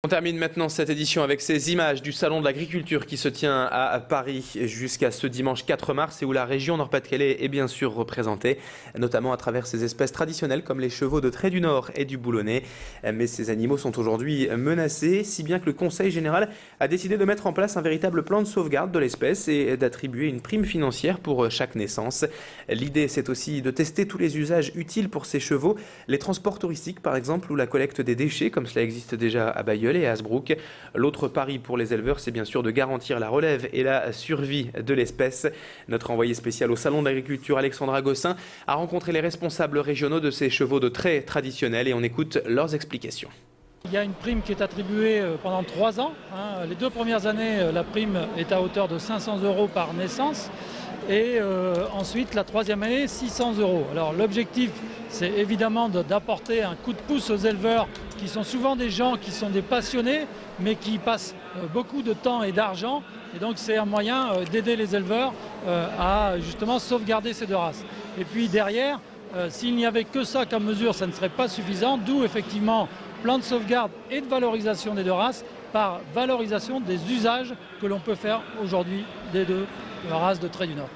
On termine maintenant cette édition avec ces images du Salon de l'Agriculture qui se tient à Paris jusqu'à ce dimanche 4 mars et où la région Nord-Pas-de-Calais est bien sûr représentée, notamment à travers ces espèces traditionnelles comme les chevaux de trait du Nord et du Boulonnais. Mais ces animaux sont aujourd'hui menacés, si bien que le Conseil général a décidé de mettre en place un véritable plan de sauvegarde de l'espèce et d'attribuer une prime financière pour chaque naissance. L'idée, c'est aussi de tester tous les usages utiles pour ces chevaux, les transports touristiques par exemple ou la collecte des déchets comme cela existe déjà à Bailleul et à Hasbrook. L'autre pari pour les éleveurs, c'est bien sûr de garantir la relève et la survie de l'espèce. Notre envoyé spécial au Salon d'Agriculture, Alexandra Gossin, a rencontré les responsables régionaux de ces chevaux de trait traditionnels et on écoute leurs explications. Il y a une prime qui est attribuée pendant 3 ans. Les 2 premières années, la prime est à hauteur de 500 € par naissance. Et ensuite, la 3e année, 600 €. Alors l'objectif, c'est évidemment d'apporter un coup de pouce aux éleveurs qui sont souvent des gens qui sont des passionnés, mais qui passent beaucoup de temps et d'argent. Et donc c'est un moyen d'aider les éleveurs à justement sauvegarder ces 2 races. Et puis derrière, s'il n'y avait que ça comme mesure, ça ne serait pas suffisant, d'où effectivement plan de sauvegarde et de valorisation des 2 races par valorisation des usages que l'on peut faire aujourd'hui des 2 races de trait du Nord.